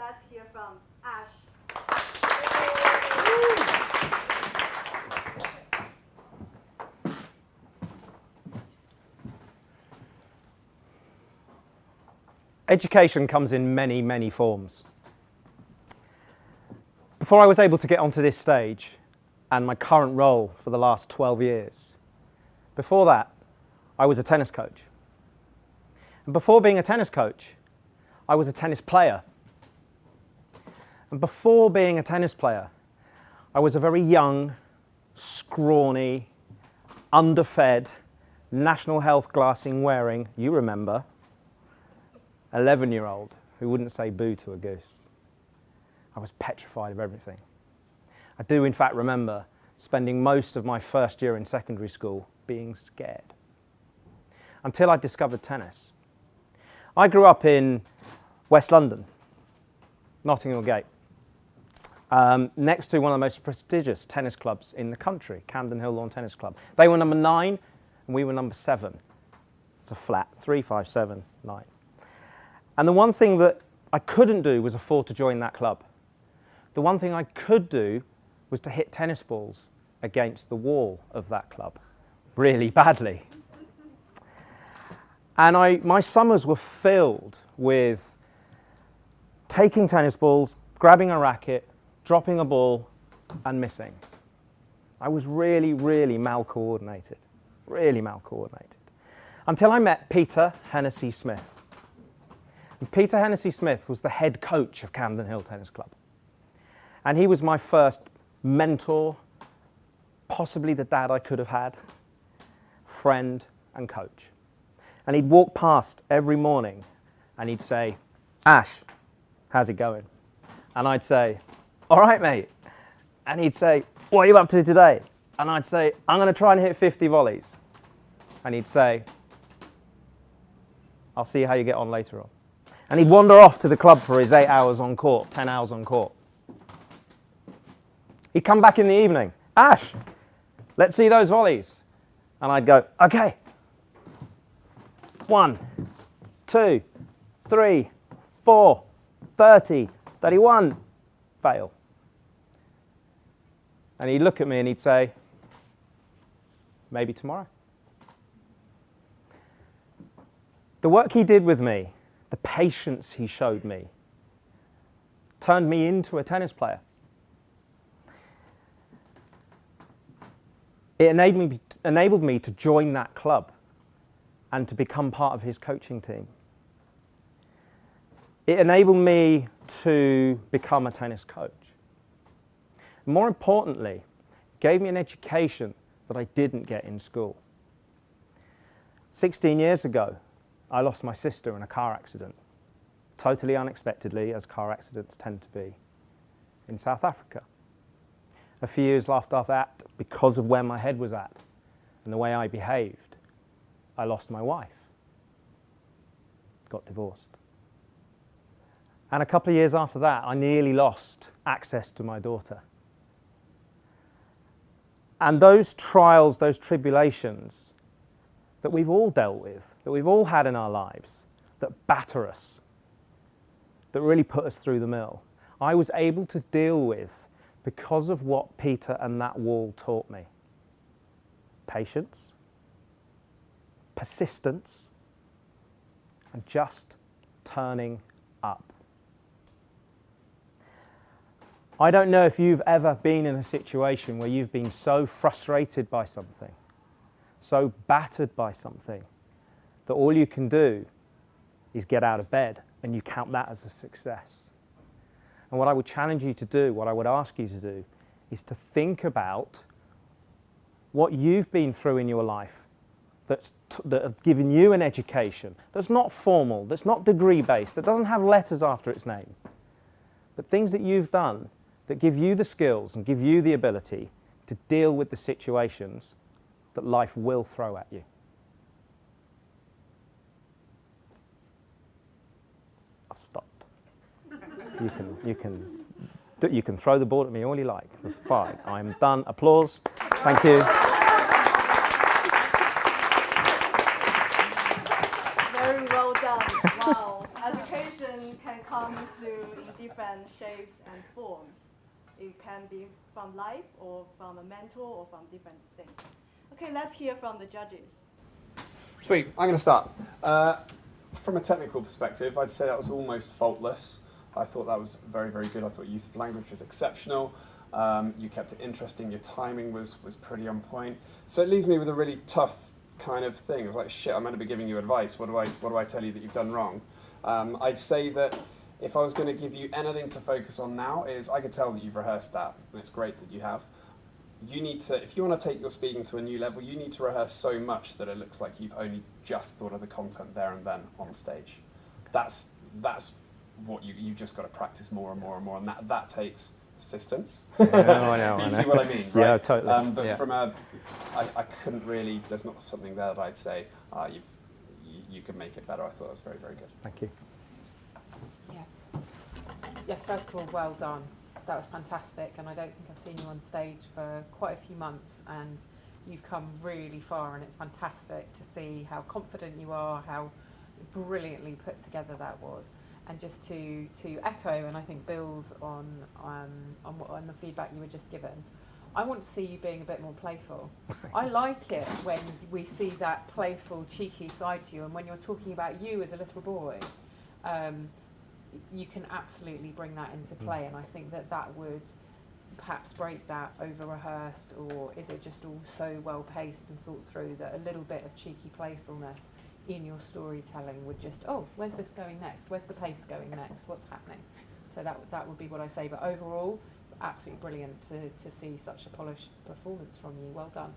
let's hear from Ash. Education comes in many, many forms. Before I was able to get onto this stage and my current role for the last 12 years, before that, I was a tennis coach. And before being a tennis coach, I was a tennis player. And before being a tennis player, I was a very young, scrawny, underfed, national health glassing wearing, you remember, 11-year-old who wouldn't say boo to a goose. I was petrified of everything. I do in fact remember spending most of my first year in secondary school being scared. Until I discovered tennis. I grew up in West London, Notting Hill Gate, next to one of the most prestigious tennis clubs in the country, Camden Hill Lawn Tennis Club. They were number 9 and we were number 7. It's a flat, 3, 5, 7, 9. And the one thing that I couldn't do was afford to join that club. The one thing I could do was to hit tennis balls against the wall of that club really badly. And my summers were filled with taking tennis balls, grabbing a racket, dropping a ball, and missing. I was really, really mal-coordinated, until I met Peter Hennessy Smith. And Peter Hennessy Smith was the head coach of Camden Hill Tennis Club. And he was my first mentor, possibly the dad I could have had, friend and coach. And he'd walk past every morning and he'd say, Ash, how's it going? And I'd say, all right, mate. And he'd say, what are you up to today? And I'd say, I'm going to try and hit 50 volleys. And he'd say, I'll see how you get on later on. And he'd wander off to the club for his 8 hours on court, 10 hours on court. He'd come back in the evening, Ash, let's see those volleys. And I'd go, okay. 1, 2, 3, 4, 30, 31, fail. And he'd look at me and he'd say, maybe tomorrow. The work he did with me, the patience he showed me, turned me into a tennis player. It enabled me to join that club and to become part of his coaching team. It enabled me to become a tennis coach. More importantly, it gave me an education that I didn't get in school. 16 years ago, I lost my sister in a car accident, totally unexpectedly, as car accidents tend to be, in South Africa. A few years after that, because of where my head was at and the way I behaved, I lost my wife, got divorced. And a couple of years after that, I nearly lost access to my daughter. And those trials, those tribulations that we've all dealt with, that we've all had in our lives, that batter us, that really put us through the mill, I was able to deal with because of what Peter and that wall taught me. Patience, persistence, and just turning up. I don't know if you've ever been in a situation where you've been so frustrated by something, so battered by something, that all you can do is get out of bed and you count that as a success. And what I would challenge you to do, what I would ask you to do, is to think about what you've been through in your life that have given you an education that's not formal, that's not degree-based, that doesn't have letters after its name, but things that you've done that give you the skills and give you the ability to deal with the situations that life will throw at you. I've stopped. You can throw the ball at me all you like. That's fine. I'm done. Applause. Thank you. Very well done. Wow. Education can come through different shapes and forms. It can be from life or from a mentor or from different things. Okay, let's hear from the judges. Sweet, I'm going to start. From a technical perspective, I'd say that was almost faultless. I thought that was very, very good. I thought use of language was exceptional. You kept it interesting. Your timing was pretty on point. So it leaves me with a really tough kind of thing. It was like, shit, I'm meant to be giving you advice. What do I tell you that you've done wrong? I'd say that if I was going to give you anything to focus on now is I could tell that you've rehearsed that, and it's great that you have. You need to, if you want to take your speaking to a new level, you need to rehearse so much that it looks like you've only just thought of the content there and then on stage. That's what you just got to practice more and more and more, and that takes persistence. I know. You see what I mean, right? Yeah, totally. But from I couldn't really. There's not something there that I'd say you can make it better. I thought it was very, very good. Thank you. Yeah, first of all, well done. That was fantastic, and I don't think I've seen you on stage for quite a few months, and you've come really far, and it's fantastic to see how confident you are, how brilliantly put together that was. And just to echo and I think build on the feedback you were just given, I want to see you being a bit more playful. I like it when we see that playful, cheeky side to you, and when you're talking about you as a little boy, you can absolutely bring that into play, and I think that would perhaps break that over-rehearsed, or is it just all so well-paced and thought through that a little bit of cheeky playfulness in your storytelling would just, oh, where's this going next? Where's the pace going next? What's happening? So that would be what I say. But overall, absolutely brilliant to see such a polished performance from you. Well done.